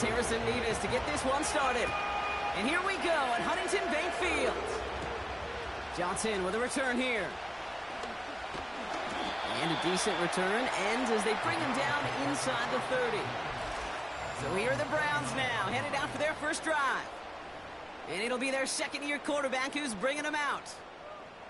Here's Harrison Nevis to get this one started. And here we go at Huntington Bank Field. Johnson with a return here. And a decent return ends as they bring him down inside the 30. So here are the Browns now, headed out for their first drive. And it'll be their second-year quarterback who's bringing them out.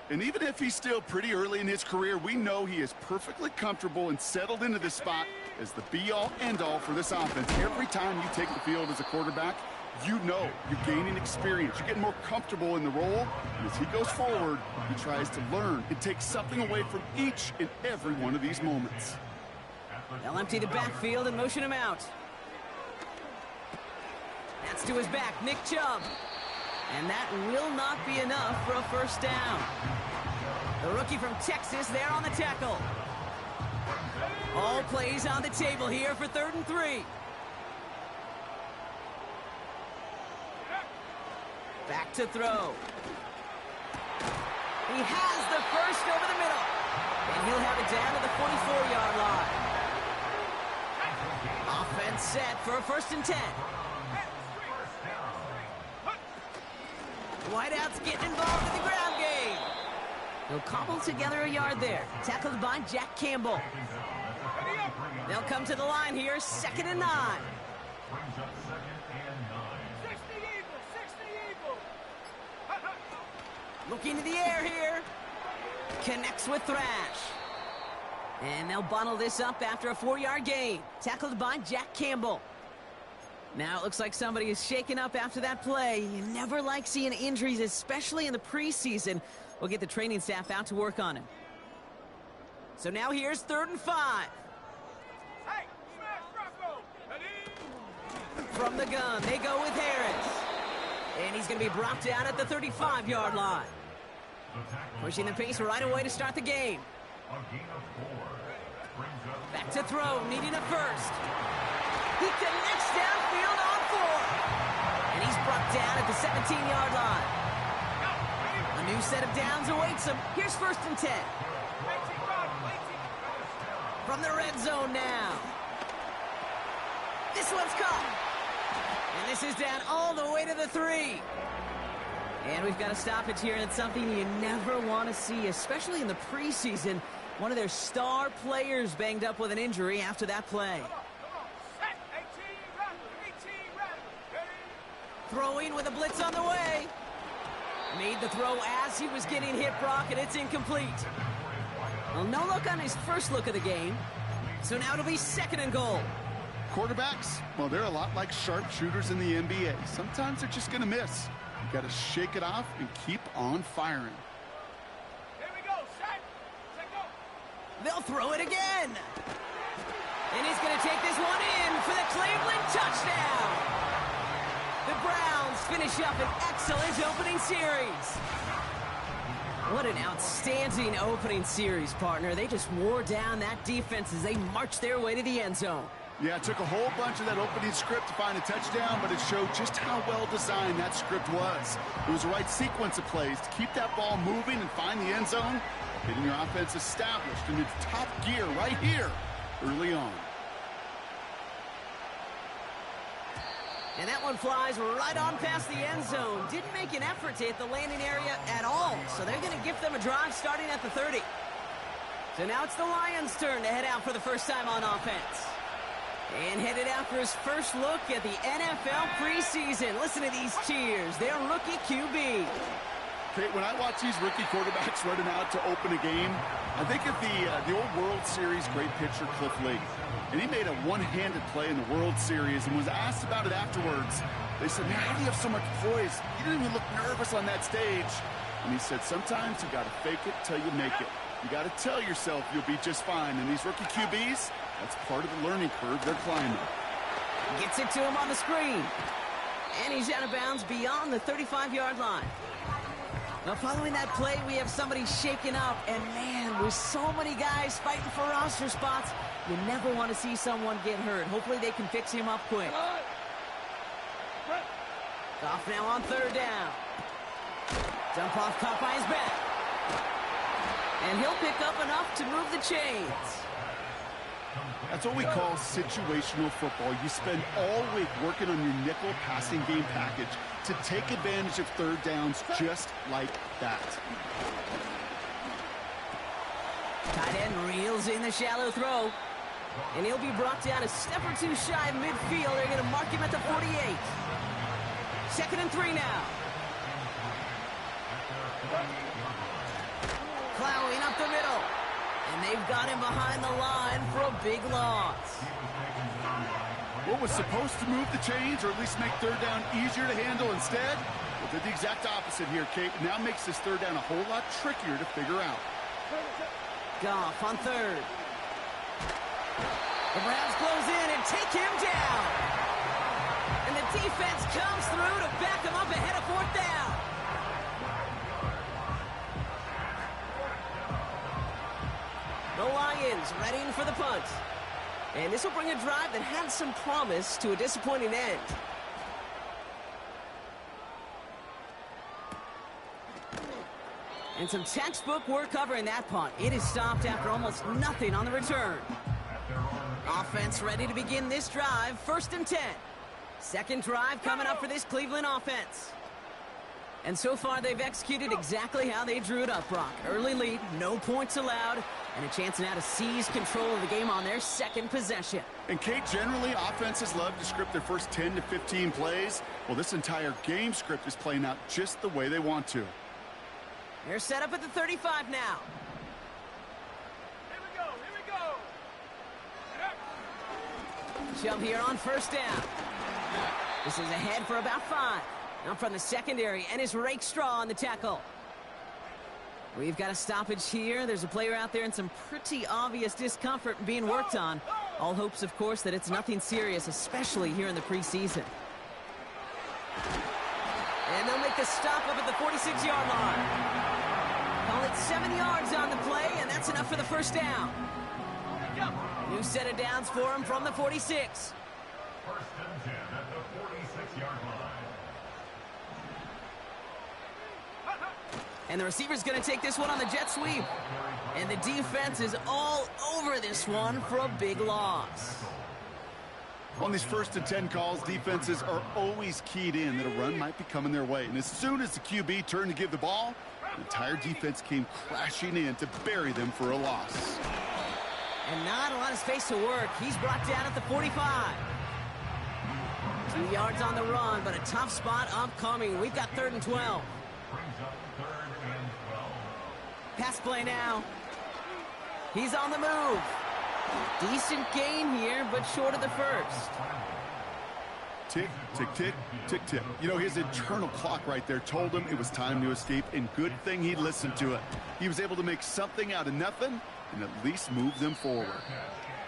And even if he's still pretty early in his career, we know he is perfectly comfortable and settled into this spot as the be-all, end-all for this offense. Every time you take the field as a quarterback, you know you're gaining experience. You're getting more comfortable in the role. And as he goes forward, he tries to learn and take something away from each and every one of these moments. They'll empty the backfield and motion him out. That's to his back, Nick Chubb. And that will not be enough for a first down. The rookie from Texas there on the tackle. All plays on the table here for 3rd and 3. Back to throw. He has the first over the middle. And he'll have it down to the 44-yard line. Offense set for a 1st and 10. Whiteout's getting involved in the ground game. He'll cobble together a yard there. Tackled by Jack Campbell. They'll come to the line here, 2nd and 9. Looking to the air here. Connects with Thrash. And they'll bottle this up after a 4-yard gain. Tackled by Jack Campbell. Now it looks like somebody is shaken up after that play. You never like seeing injuries, especially in the preseason. We'll get the training staff out to work on him. So now here's 3rd and 5. From the gun, they go with Harris. And he's going to be brought down at the 35-yard line. Pushing the pace right away to start the game. Back to throw, needing a first. He connects downfield on 4. And he's brought down at the 17-yard line. A new set of downs awaits him. Here's 1st and 10. From the red zone now. This one's caught. And this is down all the way to the 3. And we've got a stoppage here, and it's something you never want to see, especially in the preseason. One of their star players banged up with an injury after that play. Throwing with a blitz on the way. Made the throw as he was getting hit, Brock, and it's incomplete. Well, no look on his first look of the game. So now it'll be 2nd and goal. Quarterbacks, well, they're a lot like sharpshooters in the NBA. Sometimes they're just going to miss. You got to shake it off and keep on firing. Here we go, set, go. They'll throw it again. And he's going to take this one in for the Cleveland touchdown. The Browns finish up an excellent opening series. What an outstanding opening series, partner. They just wore down that defense as they marched their way to the end zone. Yeah, it took a whole bunch of that opening script to find a touchdown, but it showed just how well designed that script was. It was the right sequence of plays to keep that ball moving and find the end zone, getting your offense established in its top gear right here early on. And that one flies right on past the end zone. Didn't make an effort to hit the landing area at all. So they're going to give them a drive starting at the 30. So now it's the Lions' turn to head out for the first time on offense. And headed out for his first look at the NFL preseason. Listen to these cheers. Their rookie QB. Okay, when I watch these rookie quarterbacks running out to open a game, I think of the old World Series great pitcher Cliff Lee. And he made a one-handed play in the World Series and was asked about it afterwards. They said, man, how do you have so much poise? You didn't even look nervous on that stage. And he said, sometimes you got to fake it till you make it. You got to tell yourself you'll be just fine. And these rookie QBs, that's part of the learning curve they're climbing. Gets it to him on the screen. And he's out of bounds beyond the 35-yard line. Now, following that play, we have somebody shaken up. And, man, with so many guys fighting for roster spots, you never want to see someone get hurt. Hopefully they can fix him up quick. Off now on 3rd down. Dump off caught by his back. And he'll pick up enough to move the chains. That's what we call situational football. You spend all week working on your nickel passing game package to take advantage of third downs just like that. Tight end reels in the shallow throw. And he'll be brought down a step or two shy of midfield. They're going to mark him at the 48. 2nd and 3 now. Plowing up the middle. And they've got him behind the line for a big loss. What was supposed to move the chains, or at least make third down easier to handle instead? Well, did the exact opposite here, Kate. Now makes this third down a whole lot trickier to figure out. Goff on 3rd. The Browns close in and take him down. And the defense comes through to back him up ahead of 4th down. The Lions readying for the punt. And this will bring a drive that had some promise to a disappointing end. And some textbook work covering that punt. It is stopped after almost nothing on the return. Offense ready to begin this drive. 1st and 10. Second drive coming up for this Cleveland offense. And so far, they've executed exactly how they drew it up, Brock. Early lead, no points allowed, and a chance now to seize control of the game on their 2nd possession. And, Kate, generally, offenses love to script their first 10 to 15 plays. Well, this entire game script is playing out just the way they want to. They're set up at the 35 now. Here we go, here we go. Shove here on 1st down. This is ahead for about 5. Now from the secondary, and it's Rake Straw on the tackle. We've got a stoppage here. There's a player out there in some pretty obvious discomfort being worked on. All hopes, of course, that it's nothing serious, especially here in the preseason. And they'll make the stop up at the 46-yard line. Call it 7 yards on the play, and that's enough for the 1st down. New set of downs for him from the 46. 1st and 10 at the 46-yard line. And the receiver's going to take this one on the jet sweep. And the defense is all over this one for a big loss. On these 1st and 10 calls, defenses are always keyed in that a run might be coming their way. And as soon as the QB turned to give the ball, the entire defense came crashing in to bury them for a loss. And not a lot of space to work. He's brought down at the 45. 2 yards on the run, but a tough spot upcoming. We've got 3rd and 12. Pass play now. He's on the move. Decent gain here, but short of the 1st. Tick, tick, tick, tick, tick. You know, his internal clock right there told him it was time to escape, and good thing he listened to it. He was able to make something out of nothing and at least move them forward.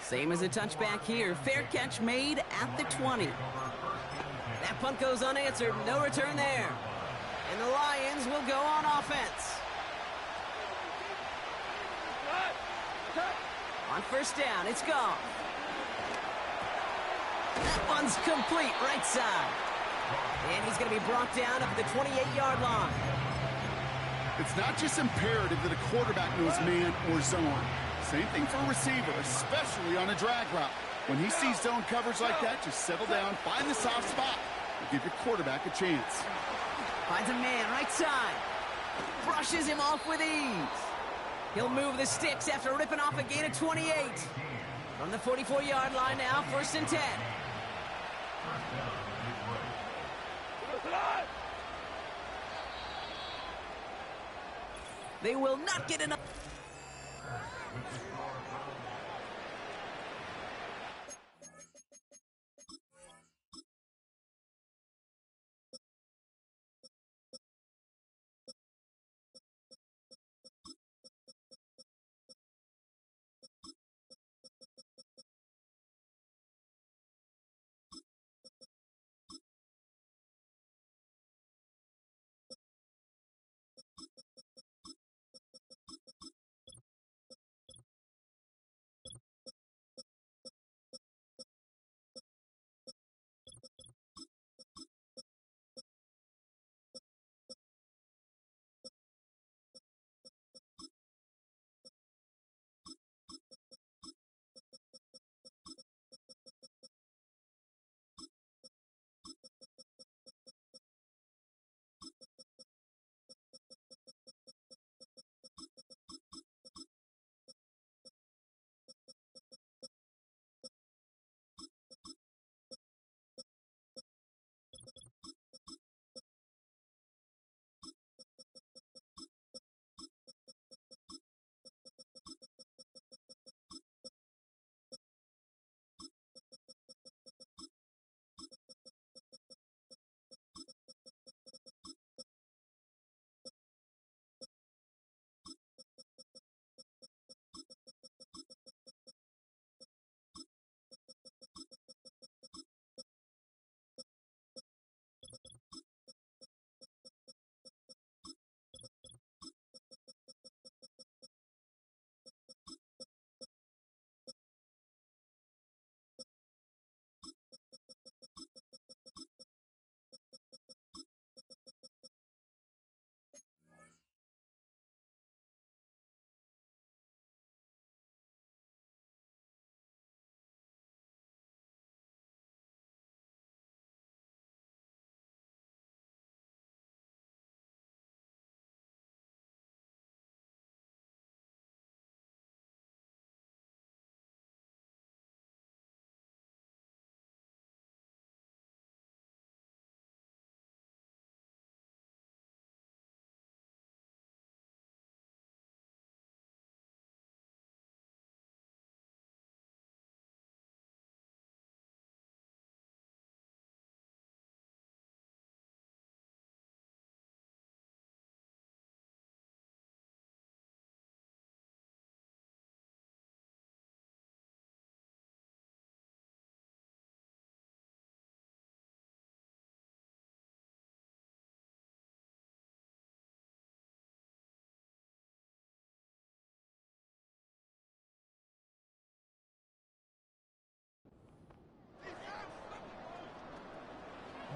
Same as a touchback here. Fair catch made at the 20. That punt goes unanswered. No return there. And the Lions will go on offense. On 1st down, it's gone. That one's complete, right side. And he's going to be brought down up at the 28-yard line. It's not just imperative that a quarterback knows man or zone. Same thing for a receiver, especially on a drag route. When he sees zone coverage like that, just settle down, find the soft spot, and give your quarterback a chance. Finds a man, right side. Brushes him off with ease. He'll move the sticks after ripping off a gain of 28. From the 44-yard line now, 1st and 10. They will not get enough.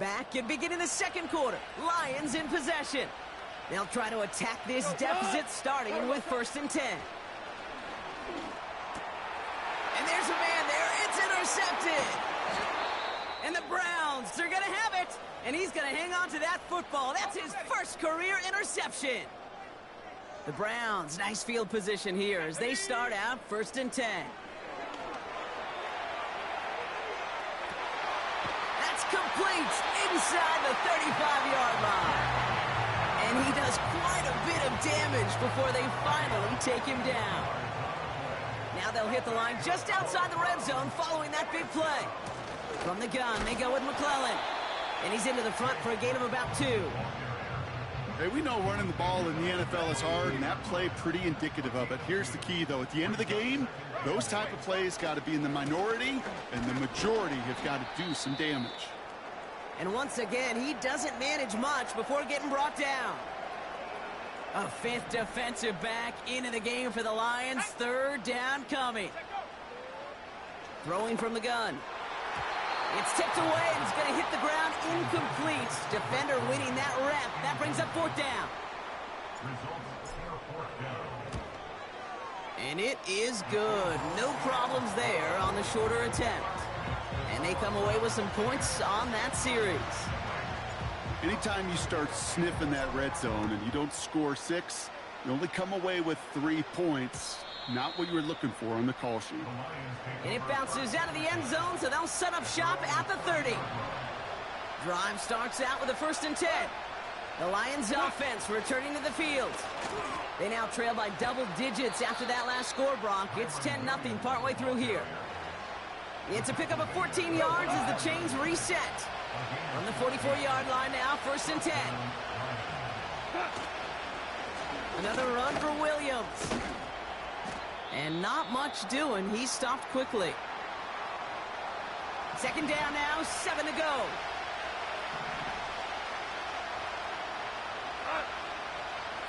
back and beginning the second quarter. Lions in possession. They'll try to attack this deficit starting with 1st and 10. And there's a man there. It's intercepted. And the Browns, they're going to have it. And he's going to hang on to that football. That's his first career interception. The Browns, nice field position here as they start out 1st and 10. That's complete inside the 35-yard line. And he does quite a bit of damage before they finally take him down. Now they'll hit the line just outside the red zone following that big play. From the gun, they go with McClellan. And he's into the front for a gain of about 2. Hey, we know running the ball in the NFL is hard, and that play pretty indicative of it. Here's the key, though. At the end of the game, those type of plays got to be in the minority, and the majority have got to do some damage. And once again, he doesn't manage much before getting brought down. A 5th defensive back into the game for the Lions. 3rd down coming. Throwing from the gun. It's tipped away, and it's going to hit the ground incomplete. Defender winning that rep. That brings up 4th down. And it is good. No problems there on the shorter attempt. And they come away with some points on that series. Anytime you start sniffing that red zone and you don't score 6, you only come away with 3 points. Not what you were looking for on the call sheet. And it bounces out of the end zone, so they'll set up shop at the 30. Drive starts out with a 1st and 10. The Lions offense returning to the field. They now trail by double digits after that last score, Brock. It's 10-0 partway through here. It's a pickup of 14 yards as the chains reset. On the 44-yard line now, 1st and 10. Another run for Williams. And not much doing. He stopped quickly. 2nd down now, 7 to go.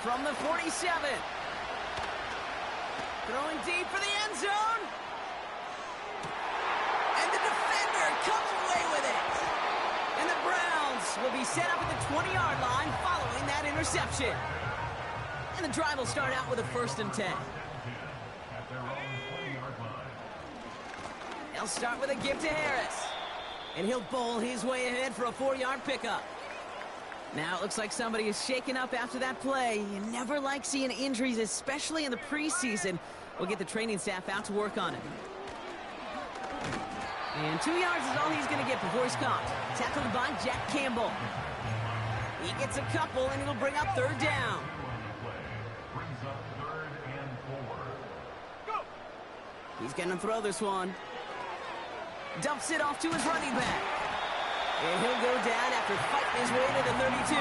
From the 47. Throwing deep for the end zone. And the defender comes away with it. And the Browns will be set up at the 20-yard line following that interception. And the drive will start out with a 1st and 10. They'll start with a give to Harris. And he'll bowl his way ahead for a 4-yard pickup. Now it looks like somebody is shaken up after that play. You never like seeing injuries, especially in the preseason. We'll get the training staff out to work on it. And 2 yards is all he's going to get before he's caught. Tackled by Jack Campbell. He gets a couple, and it'll bring up 3rd down. He's going to throw this one. Dumps it off to his running back. And he'll go down after fighting his way to the 32.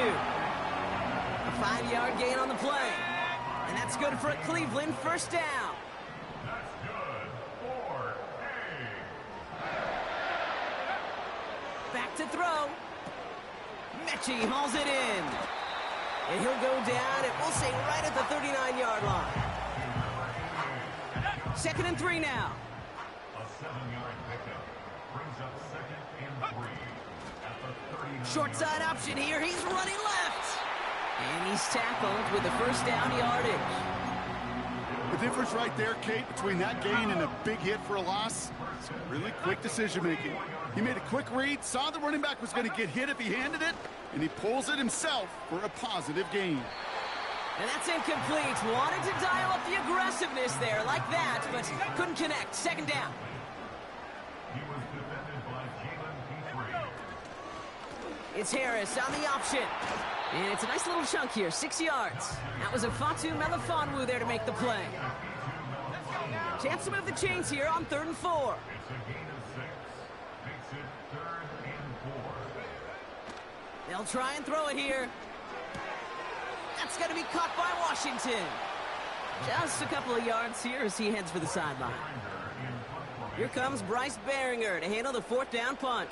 A 5-yard gain on the play. And that's good for a Cleveland 1st down. That's good for Back to throw. Mechie hauls it in. And he'll go down, and we'll say right at the 39-yard line. 2nd and 3 now. A 7-yard pickup brings up 2nd and 3 at the 39. Short side option here. He's running left. And he's tackled with the 1st down yardage. The difference right there, Kate, between that gain and a big hit for a loss, is really quick decision-making. He made a quick read, saw the running back was going to get hit if he handed it, and he pulls it himself for a positive gain. And that's incomplete. Wanted to dial up the aggressiveness there like that, but couldn't connect. 2nd down. He was defended by Jalen Petrie. It's Harris on the option. And it's a nice little chunk here, 6 yards. That was a Fatu Melifonwu there to make the play. Chance to move the chains here on 3rd and 4. It's a gain of 6. Makes it 3rd and 4. They'll try and throw it here. That's going to be caught by Washington. Just a couple of yards here as he heads for the sideline. Here comes Bryce Behringer to handle the 4th down punt.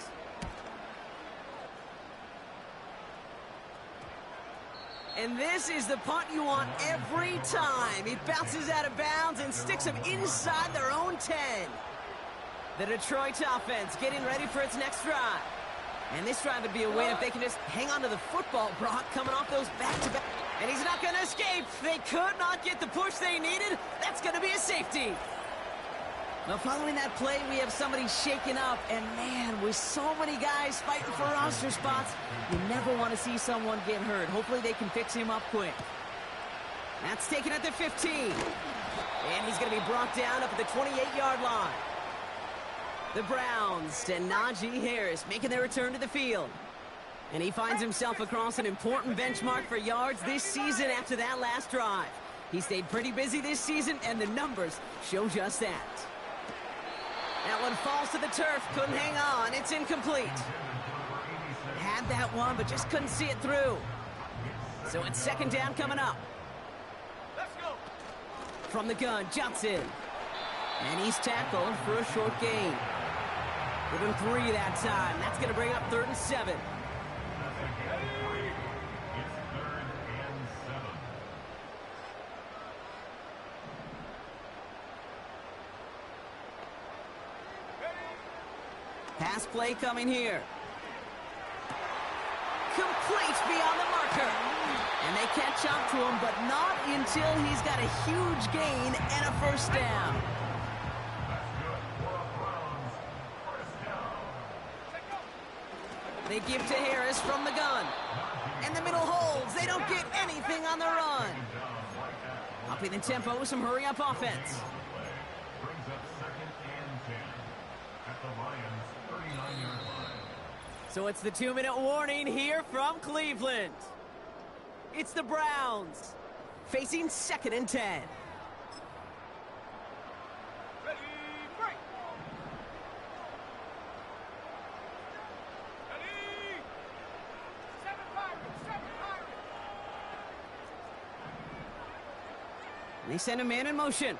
And this is the punt you want every time. It bounces out of bounds and sticks them inside their own 10. The Detroit offense getting ready for its next drive. And this drive would be a win if they can just hang on to the football, Brock, coming off those back-to-back. And he's not going to escape. They could not get the push they needed. That's going to be a safety. Now, following that play, we have somebody shaken up. And, man, with so many guys fighting for roster spots, you never want to see someone get hurt. Hopefully they can fix him up quick. That's taken at the 15. And he's going to be brought down up at the 28-yard line. The Browns and Najee Harris making their return to the field. And he finds himself across an important benchmark for yards this season after that last drive. He stayed pretty busy this season, and the numbers show just that. That one falls to the turf. Couldn't hang on. It's incomplete. Had that one, but just couldn't see it through. So it's second down coming up. Let's go. From the gun, Johnson. And he's tackled for a short gain. Give him 3 that time. That's going to bring up 3rd and 7. Pass play coming here. Complete beyond the marker. And they catch up to him, but not until he's got a huge gain and a first down. They give to Harris from the gun. And the middle holds. They don't get anything on the run. Upping the tempo with some hurry-up offense. Brings up 2nd and 10 at the Lions' 39-yard line. So it's the 2-minute warning here from Cleveland. It's the Browns facing 2nd and 10. Ready, break. Ready. 7 Pirates, 7 Pirates. And they send a man in motion.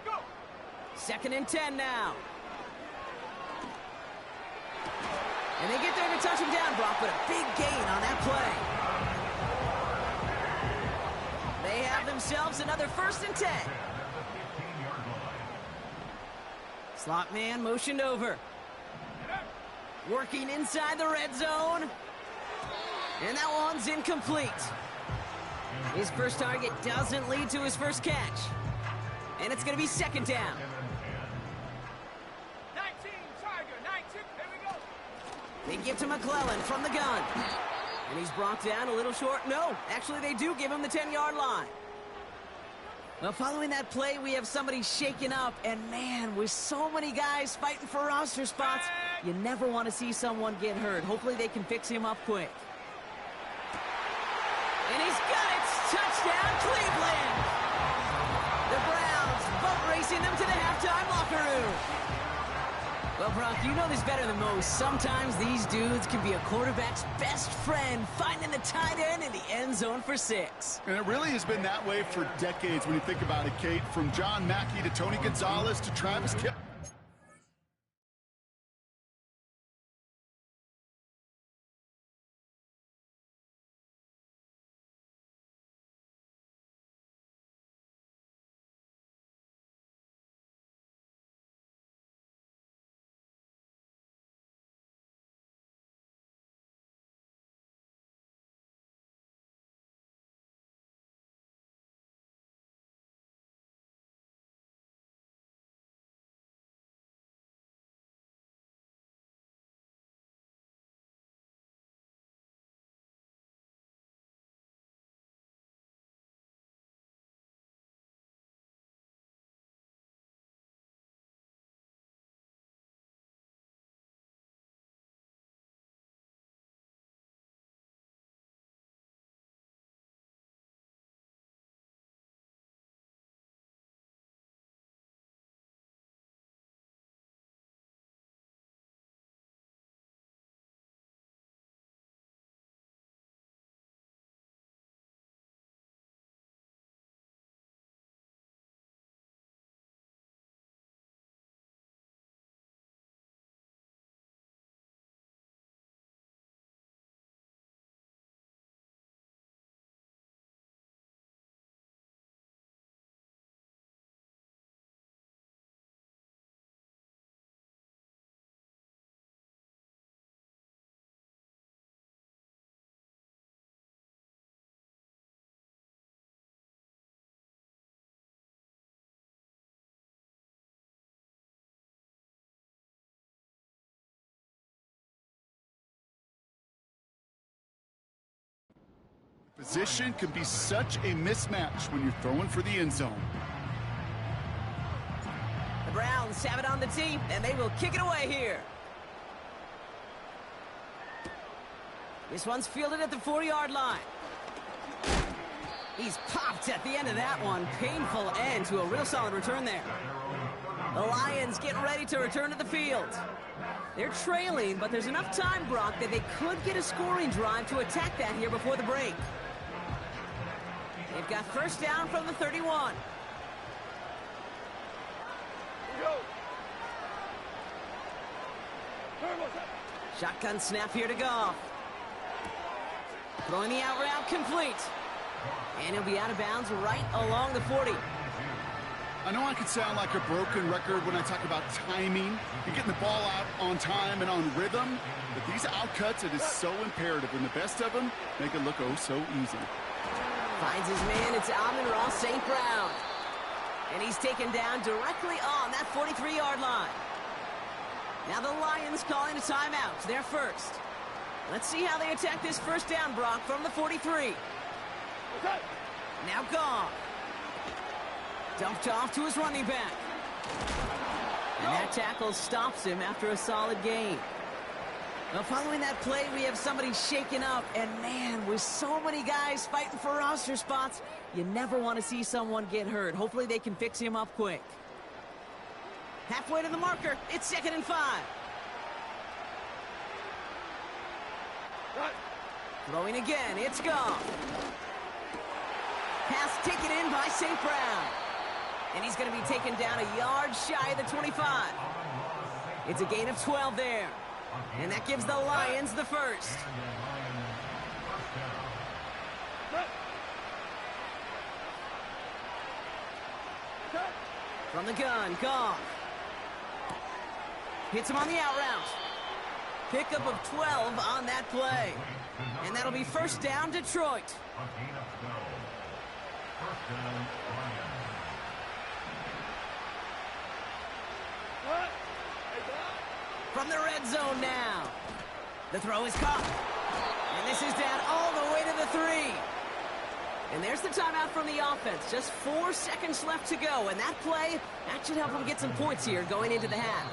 Go. 2nd and 10 now. And they get there to touch him down, Brock, but a big gain on that play. They have themselves another 1st and 10. Slot man motioned over. Working inside the red zone. And that one's incomplete. His first target doesn't lead to his first catch. And it's going to be 2nd down. 19, Tiger, 19. Here we go. They give to McClellan from the gun. And he's brought down a little short. No, actually they do give him the 10-yard line. Well, following that play, we have somebody shaken up. And, man, with so many guys fighting for roster spots, you never want to see someone get hurt. Hopefully they can fix him up quick. And he's got it! Touchdown, Cleveland! The Browns boat racing them to the halftime locker room. Well, Brock, you know this better than most. Sometimes these dudes can be a quarterback's best friend, finding the tight end in the end zone for 6. And it really has been that way for decades when you think about it, Kate. From John Mackey to Tony Gonzalez to Travis Kipp. Position can be such a mismatch when you're throwing for the end zone. The Browns have it on the tee, and they will kick it away here. This one's fielded at the 40-yard line. He's popped at the end of that one. Painful end to a real solid return there. The Lions getting ready to return to the field. They're trailing, but there's enough time, Brock, that they could get a scoring drive to attack that here before the break. They've got first down from the 31. Shotgun snap here to Goff. Throwing the out route complete. And he'll be out of bounds right along the 40. I know I could sound like a broken record when I talk about timing and getting the ball out on time and on rhythm, but these out cuts, it is so imperative, and the best of them make it look oh so easy. Finds his man, it's Amon-Ra St. Brown. And he's taken down directly on that 43-yard line. Now the Lions calling a timeout. They're first. Let's see how they attack this first down, Brock, from the 43. Now Goff. Dumped off to his running back. And that tackle stops him after a solid gain. Now following that play, we have somebody shaken up. And man, with so many guys fighting for roster spots, you never want to see someone get hurt. Hopefully they can fix him up quick. Halfway to the marker, it's 2nd and 5. Throwing again, it's Goff. Pass taken in by St. Brown. And he's going to be taken down a yard shy of the 25. It's a gain of 12 there. And that gives the Lions the first. From the gun, Goff. Hits him on the out route. Pickup of 12 on that play. And that'll be first down, Detroit. From the red zone now. The throw is caught. And this is down all the way to the 3. And there's the timeout from the offense. Just 4 seconds left to go. And that play, that should help them get some points here going into the half.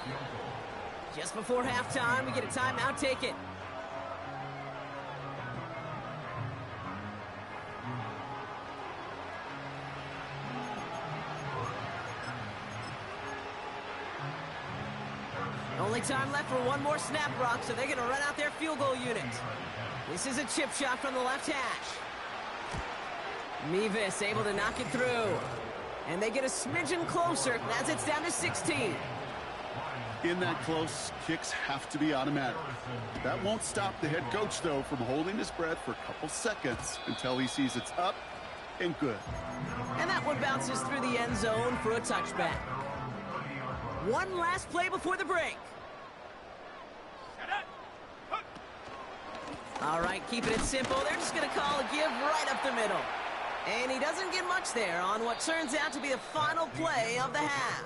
Just before halftime, we get a timeout taken. Only time left for one more snap, Brock, so they're going to run out their field goal unit. This is a chip shot from the left hash. Mevis able to knock it through. And they get a smidgen closer as it's down to 16. In that close, kicks have to be automatic. That won't stop the head coach, though, from holding his breath for a couple seconds until he sees it's up and good. And that one bounces through the end zone for a touchback. One last play before the break. All right, keeping it simple. They're just going to call a give right up the middle. And he doesn't get much there on what turns out to be the final play of the half.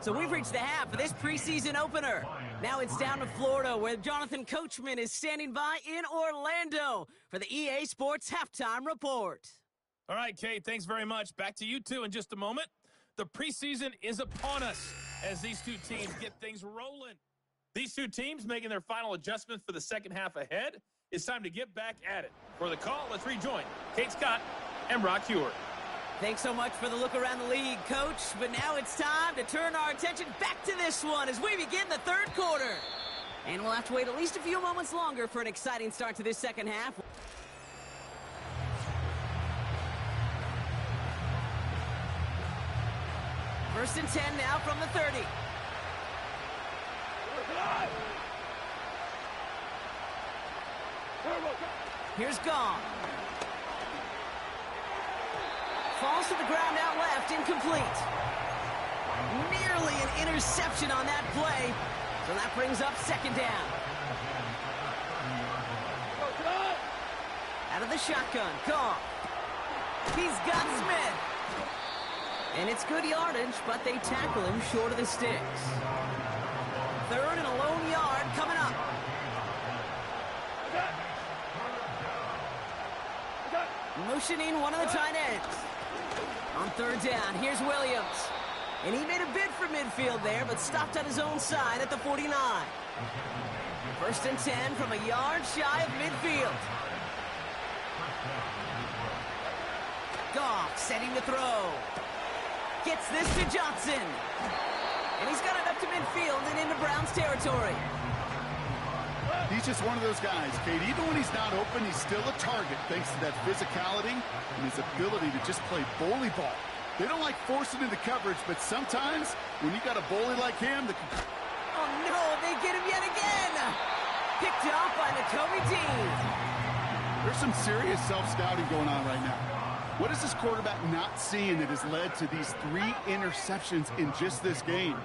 So we've reached the half of this preseason opener. Now it's down to Florida, where Jonathan Coachman is standing by in Orlando for the EA Sports Halftime Report. All right, Kate, thanks very much. Back to you two in just a moment. The preseason is upon us as these two teams get things rolling. These two teams making their final adjustments for the second half ahead. It's time to get back at it. For the call, let's rejoin Kate Scott and Brock Huard. Thanks so much for the look around the league, Coach. But now it's time to turn our attention back to this one as we begin the third quarter. And we'll have to wait at least a few moments longer for an exciting start to this second half. First and 10 now from the 30. Here's Goff. Falls to the ground out left, incomplete. Nearly an interception on that play. So that brings up second down. Out of the shotgun, Goff. He's got Smith. And it's good yardage, but they tackle him short of the sticks. Third and a lone yard coming up. motioning one of the tight ends. On third down, here's Williams. And he made a bid for midfield there, but stopped on his own side at the 49. First and 10 from a yard shy of midfield. Goff setting to throw. Gets this to Johnson. And he's got it up to midfield and into Browns territory. He's just one of those guys, Kate. Even when he's not open, he's still a target thanks to that physicality and his ability to just play bully ball. They don't like forcing into coverage, but sometimes when you got a bully like him... Oh, no, they get him yet again. Picked off by Nakobe Dean. There's some serious self-scouting going on right now. What is this quarterback not seeing that has led to these 3 interceptions in just this game?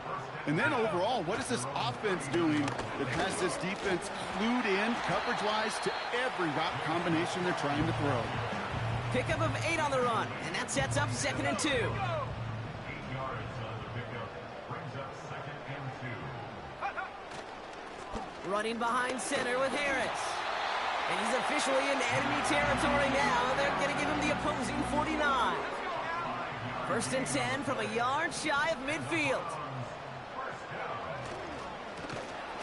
And then overall, what is this offense doing that has this defense clued in coverage-wise to every route combination they're trying to throw? Pickup of 8 on the run, and that sets up 2nd and 2. 8 yards on the pickup. Brings up 2nd and 2. Running behind center with Harris. And he's officially in enemy territory now. They're going to give him the opposing 49. First and 10 from a yard shy of midfield.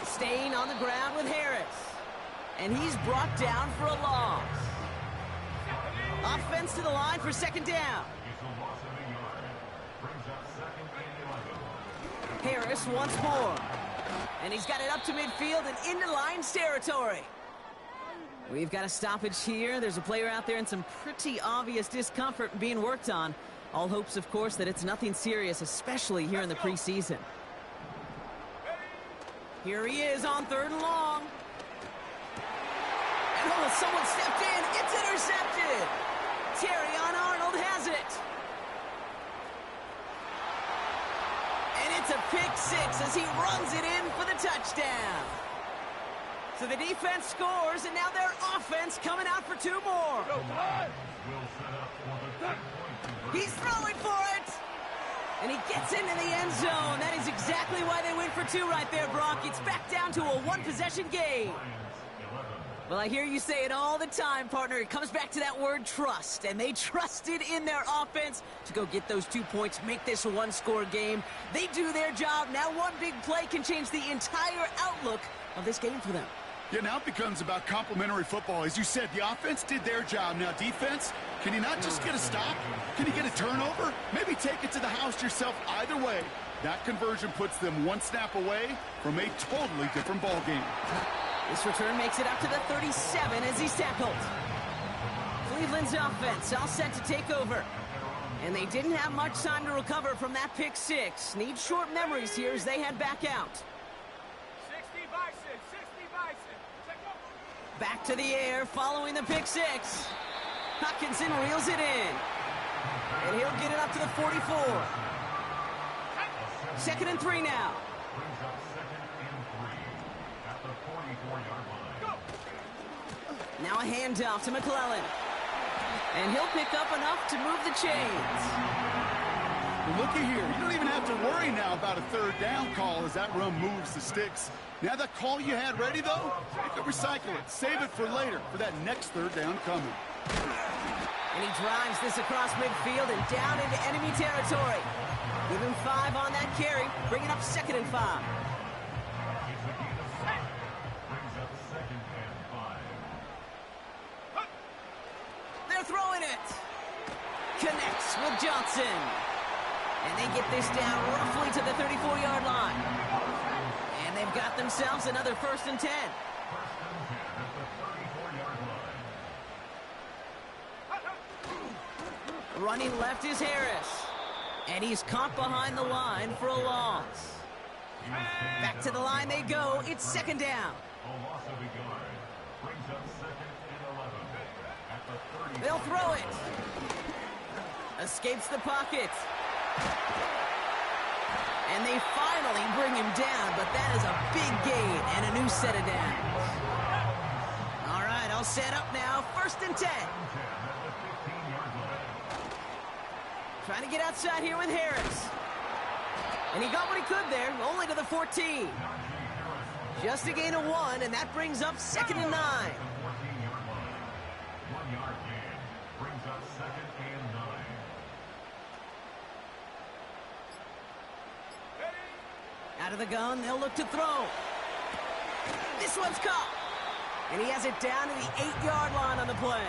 Staying on the ground with Harris. And he's brought down for a loss. Offense to the line for 2nd down. It's a loss of a yard. Brings up 2nd and 11. Harris once more. And he's got it up to midfield and into Lions territory. We've got a stoppage here. There's a player out there in some pretty obvious discomfort being worked on. All hopes, of course, that it's nothing serious, especially here in the preseason. Here he is on 3rd and long. And oh, someone stepped in. It's intercepted. Terrion Arnold has it. And it's a pick 6 as he runs it in for the touchdown. So the defense scores, and now their offense coming out for 2 more. He's throwing for it. And he gets into the end zone. That is exactly why they went for 2 right there, Brock. It's back down to a 1-possession game. Well, I hear you say it all the time, partner. It comes back to that word trust. And they trusted in their offense to go get those 2 points, make this a 1-score game. They do their job. Now one big play can change the entire outlook of this game for them. Yeah, now it becomes about complementary football. As you said, the offense did their job. Now defense, can you not just get a stop? Can you get a turnover? Maybe take it to the house yourself. Either way, that conversion puts them 1 snap away from a totally different ball game. This return makes it up to the 37 as he's tackled. Cleveland's offense all set to take over. And they didn't have much time to recover from that pick 6. Need short memories here as they head back out. 60 Bison, 60 Bison. Check up. Back to the air following the pick 6. Hopkinson reels it in. And he'll get it up to the 44. 2nd and 3 now. Brings up 2nd and 3 at the 44-yard line. Now a handoff to McClellan. And he'll pick up enough to move the chains. Well, looky here. You don't even have to worry now about a 3rd down call as that run moves the sticks. Now that call you had ready, though, you can recycle it. Save it for later for that next 3rd down coming. And he drives this across midfield and down into enemy territory. Give him 5 on that carry, bringing up 2nd and 5. It's a gain of 5. Brings up 2nd and 5. They're throwing it. Connects with Johnson. And they get this down roughly to the 34-yard line. And they've got themselves another 1st and 10. 1st and 10 at the 34-yard line. Running left is Harris. And he's caught behind the line for a loss. Back to the line they go. It's 2nd down. A loss of a yard. Brings up 2nd and 11 at the 30. They'll throw it. Escapes the pocket. And they finally bring him down, but that is a big gain and a new set of downs. All right, all set up now. 1st and 10. Trying to get outside here with Harris. And he got what he could there, only to the 14. Just a gain of 1, and that brings up 2nd and 9. 1 yard gain. Brings up Out of the gun, they'll look to throw. This one's caught. And he has it down to the 8-yard line on the play.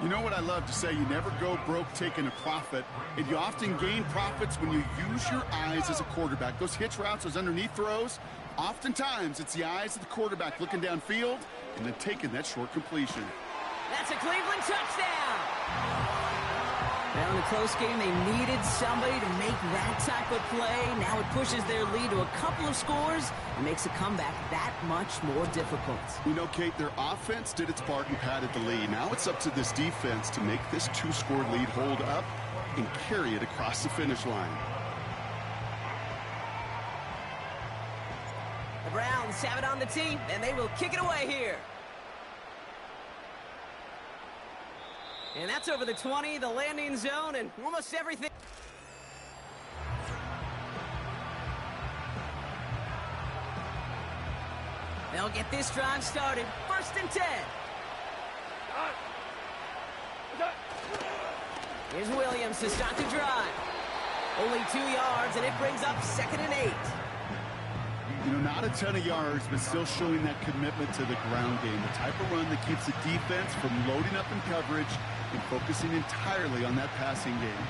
You know what I love to say? You never go broke taking a profit, and you often gain profits when you use your eyes as a quarterback. Those hitch routes, those underneath throws, oftentimes it's the eyes of the quarterback looking downfield and then taking that short completion. That's a Cleveland touchdown. Now in a close game, they needed somebody to make that type of play. Now it pushes their lead to a couple of scores and makes a comeback that much more difficult. You know, Kate, their offense did its part and padded the lead. Now it's up to this defense to make this 2-score lead hold up and carry it across the finish line. The Browns have it on the tee, and they will kick it away here. And that's over the 20, the landing zone, and almost everything. They'll get this drive started. 1st and 10. Here's Williams to start the drive. Only 2 yards, and it brings up 2nd and 8. You know, not a ton of yards, but still showing that commitment to the ground game. The type of run that keeps the defense from loading up in coverage and focusing entirely on that passing game.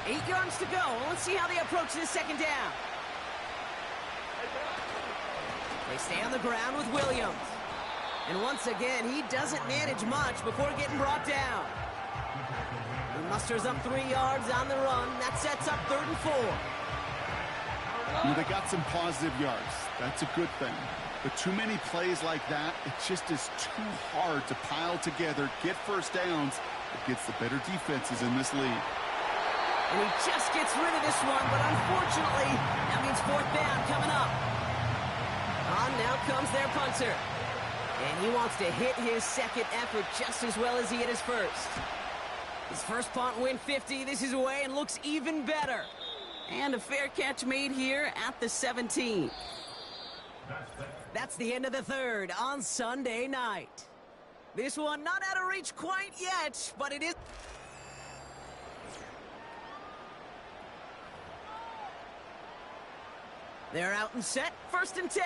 8 yards to go. Let's see how they approach this 2nd down. They stay on the ground with Williams. And once again, he doesn't manage much before getting brought down. He musters up 3 yards on the run. That sets up 3rd and 4. You know, they got some positive yards. That's a good thing. But too many plays like that, it just is too hard to pile together, get first downs against the better defenses in this league. And he just gets rid of this one, but unfortunately, that means 4th down coming up. On now comes their punter. And he wants to hit his 2nd effort just as well as he hit his 1st. His first punt went 50. This is away and looks even better. And a fair catch made here at the 17. That's the end of the 3rd on Sunday night. This one not out of reach quite yet, but it is. They're out and set. 1st and 10.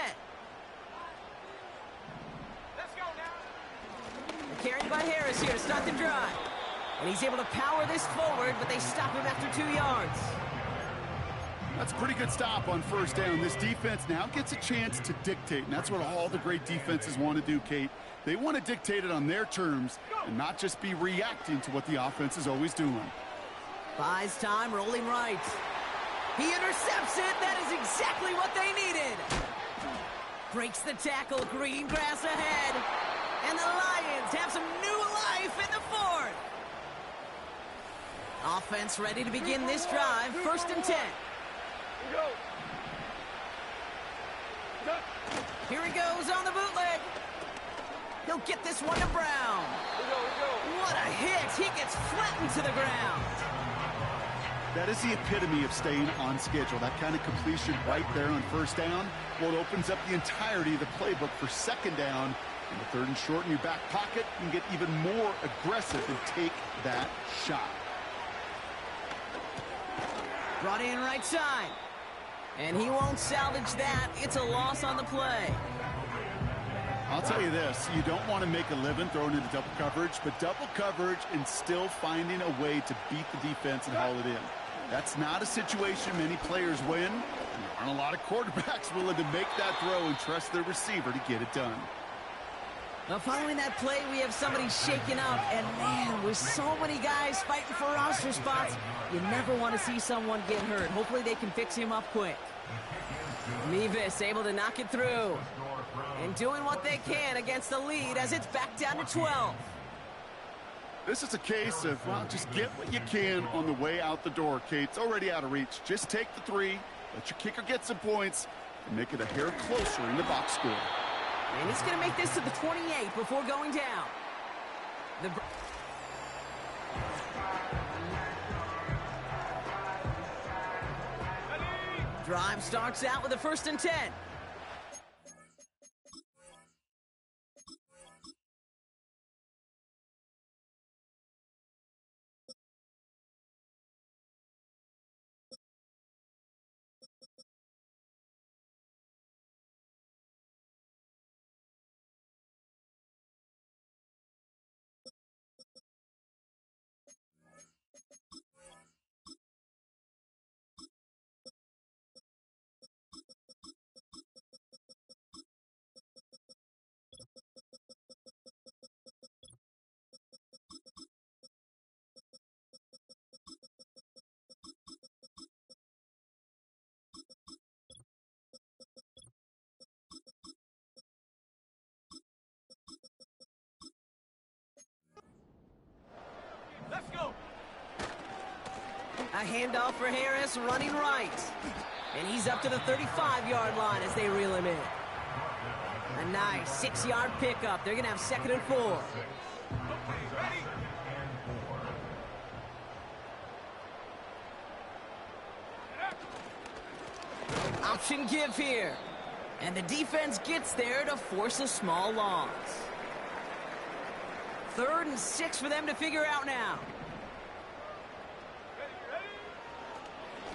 Let's go now. Carried by Harris here to start the drive. And he's able to power this forward, but they stop him after 2 yards. That's a pretty good stop on 1st down. This defense now gets a chance to dictate, and that's what all the great defenses want to do, Kate. They want to dictate it on their terms and not just be reacting to what the offense is always doing. Buys time, rolling right. He intercepts it. That is exactly what they needed. Breaks the tackle, green grass ahead. And the Lions have some new life in the 4th. Offense ready to begin this drive. 1st and 10. Here he goes on the bootleg. He'll get this one to Brown. What a hit. He gets flattened to the ground. That is the epitome of staying on schedule. That kind of completion right there on 1st down. Well, it opens up the entirety of the playbook for 2nd down. And the 3rd and short in your back pocket, you can get even more aggressive and take that shot. Brought in right side. And he won't salvage that. It's a loss on the play. I'll tell you this, you don't want to make a living throwing into double coverage, but double coverage and still finding a way to beat the defense and haul it in. That's not a situation many players win, and there aren't a lot of quarterbacks willing to make that throw and trust their receiver to get it done. Now, following that play, we have somebody shaken up, and man, with so many guys fighting for roster spots, you never want to see someone get hurt. Hopefully they can fix him up quick. Mevis able to knock it through, and doing what they can against the lead as it's back down to 12. This is a case of, well, just get what you can on the way out the door, Kate. It's already out of reach. Just take the 3, let your kicker get some points, and make it a hair closer in the box score. And he's going to make this to the 28 before going down. The drive starts out with a 1st and 10. A handoff for Harris, running right. And he's up to the 35-yard line as they reel him in. A nice 6-yard pickup. They're going to have 2nd and 4. Option give here. And the defense gets there to force a small loss. 3rd and 6 for them to figure out now.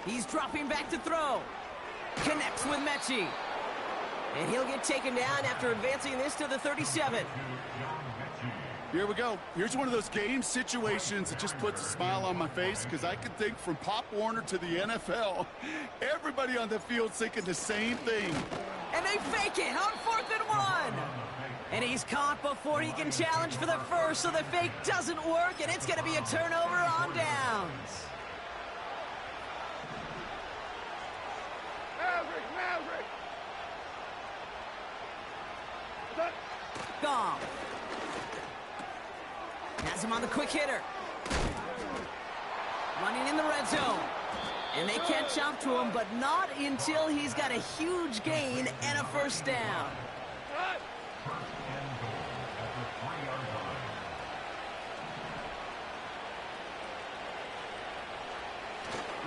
He's dropping back to throw. Connects with Mechie. And he'll get taken down after advancing this to the 37. Here we go. Here's one of those game situations that just puts a smile on my face because I can think from Pop Warner to the NFL. Everybody on the field's thinking the same thing. And they fake it on 4th and 1. And he's caught before he can challenge for the first, so the fake doesn't work, and it's going to be a turnover on downs. Maverick! Gone. Has him on the quick hitter. Running in the red zone. And they catch up to him, but not until he's got a huge gain and a first down.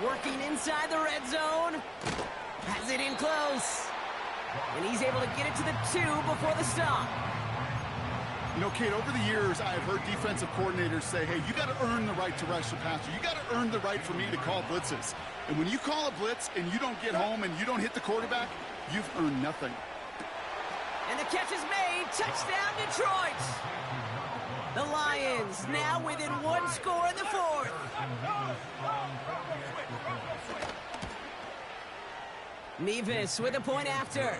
Working inside the red zone. Has it in close. And he's able to get it to the 2 before the stop. You know, Kate, over the years, I've heard defensive coordinators say, hey, you got to earn the right to rush the passer. You got to earn the right for me to call blitzes. And when you call a blitz and you don't get home and you don't hit the quarterback, you've earned nothing. And the catch is made. Touchdown, Detroit. The Lions now within 1 score in the 4th. Nevis with a point after.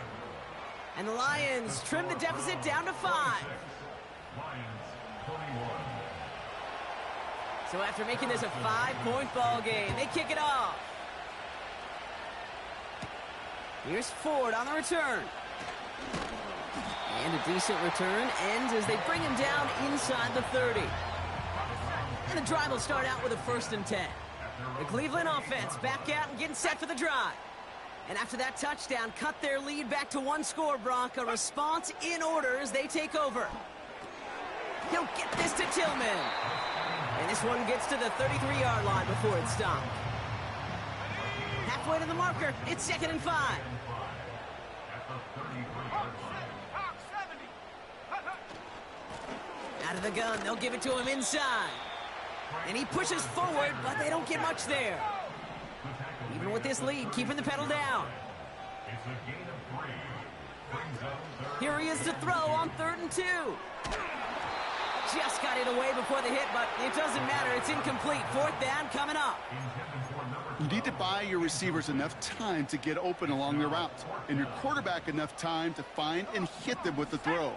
And the Lions trim the deficit down to 5. So after making this a 5-point ball game, they kick it off. Here's Ford on the return. And a decent return ends as they bring him down inside the 30. And the drive will start out with a 1st and 10. The Cleveland offense back out and getting set for the drive. And after that touchdown, cut their lead back to 1 score, Brock. A response in order as they take over. He'll get this to Tillman. And this one gets to the 33-yard line before it's stopped. Halfway to the marker, it's 2nd and 5. Out of the gun, they'll give it to him inside. And he pushes forward, but they don't get much there. Even with this lead, keeping the pedal down. Here he is to throw on 3rd and 2. Just got it away before the hit, but it doesn't matter. It's incomplete. 4th down coming up. You need to buy your receivers enough time to get open along their routes, and your quarterback enough time to find and hit them with the throw.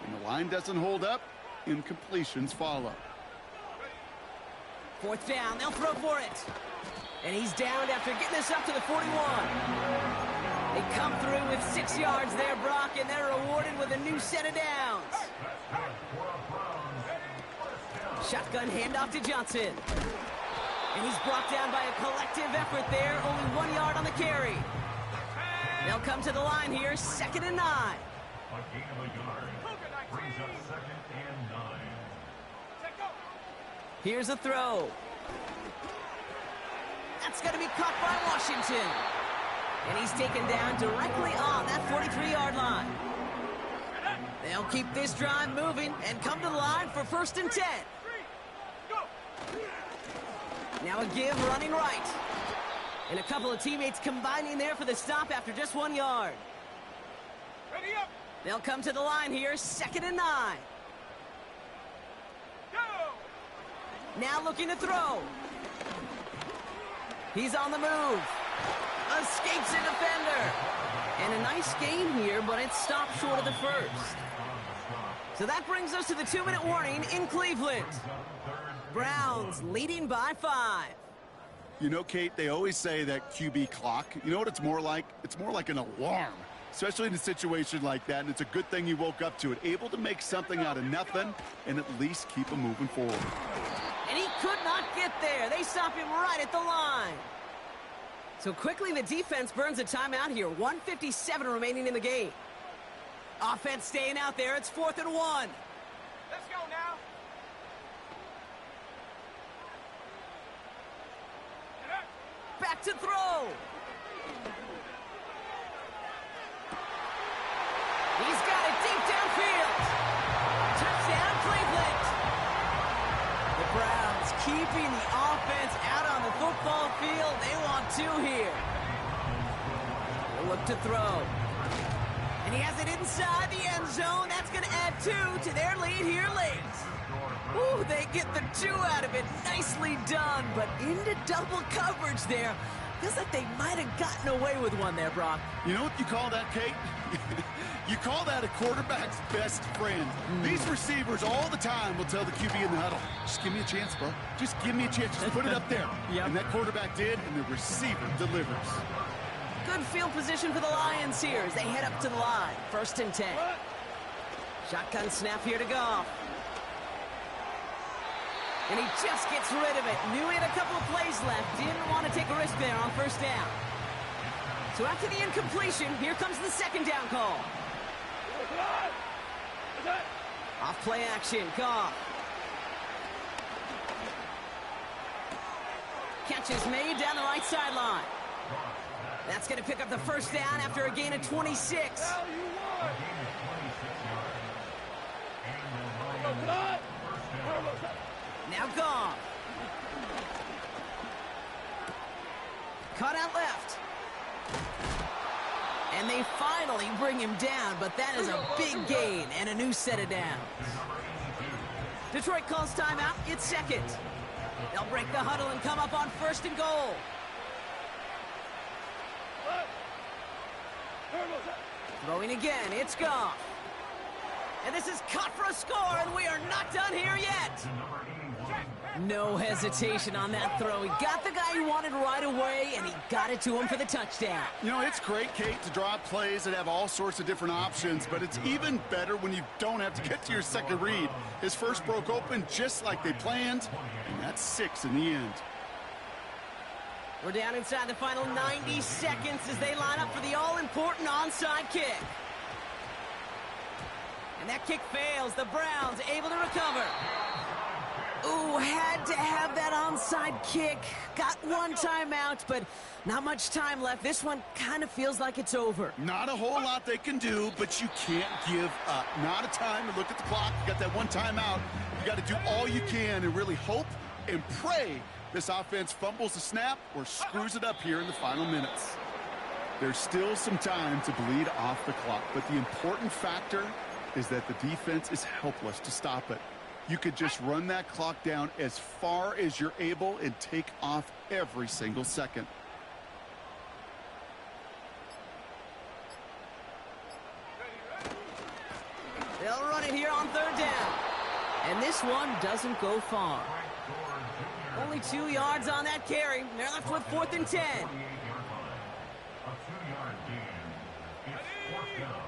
When the line doesn't hold up, incompletions follow. 4th down, they'll throw for it. And he's downed after getting this up to the 41. They come through with 6 yards there, Brock, and they're rewarded with a new set of downs. Shotgun handoff to Johnson. And he's brought down by a collective effort there, only 1 yard on the carry. They'll come to the line here, 2nd and 9. A gain of a yard brings up 2nd and 9. Here's a throw. That's going to be caught by Washington. And he's taken down directly on that 43-yard line. They'll keep this drive moving and come to the line for 1st and 10. Now a give running right. And a couple of teammates combining there for the stop after just 1 yard. Ready up! They'll come to the line here, 2nd and 9. Go! Now looking to throw. He's on the move. Escapes a defender. And a nice gain here, but it's stopped short of the 1st. So that brings us to the 2-minute warning in Cleveland. Browns leading by 5. You know, Kate, they always say that QB clock. You know what it's more like? It's more like an alarm, especially in a situation like that, and it's a good thing you woke up to it, able to make something out of nothing and at least keep them moving forward. And he could not get there. They stop him right at the line. So quickly the defense burns a timeout here. 1:57 remaining in the game. Offense staying out there. It's 4th and 1. Let's go now. Back to throw. He's got it deep downfield. Touchdown, Cleveland. The Browns keeping the offense out on the football field. They want 2 here. They'll look to throw. And he has it inside the end zone. That's going to add 2 to their lead here late. Ooh, they get the 2 out of it. Nicely done, but into double coverage there. Feels like they might have gotten away with one there, Brock. You know what you call that, Kate? You call that a quarterback's best friend. These receivers all the time will tell the QB in the huddle, just give me a chance, bro. Just give me a chance. Just put it up there. Yep. And that quarterback did, and the receiver delivers. Good field position for the Lions here as they head up to the line. 1st and 10. Shotgun snap here to Goff. And he just gets rid of it. Knew he had a couple of plays left. Didn't want to take a risk there on 1st down. So after the incompletion, here comes the 2nd down call. Off play action, Goff. Catch is made down the right sideline. That's going to pick up the 1st down after a gain of 26. Now Goff. Cut out left. And they finally bring him down, but that is a big gain and a new set of downs. Detroit calls timeout. It's 2nd. They'll break the huddle and come up on 1st and goal. Throwing again. It's Goff. And this is cut for a score, and we are not done here yet. No hesitation on that throw. He got the guy he wanted right away, and he got it to him for the touchdown. You know, it's great, Kate, to draw plays that have all sorts of different options, but it's even better when you don't have to get to your second read. His first broke open just like they planned, and that's 6 in the end. We're down inside the final 90 seconds as they line up for the all-important onside kick. And that kick fails. The Browns able to recover. Ooh, had to have that onside kick. Got 1 timeout, but not much time left. This one kind of feels like it's over. Not a whole lot they can do, but you can't give up. Not a time to look at the clock. You got that 1 timeout. You got to do all you can and really hope and pray this offense fumbles the snap or screws it up here in the final minutes. There's still some time to bleed off the clock, but the important factor is that the defense is helpless to stop it. You could just run that clock down as far as you're able and take off every single second. They'll run it here on 3rd down. And this one doesn't go far. Only 2 yards on that carry. They're left with 4th and 10. A 2-yard gain. It's 4th down.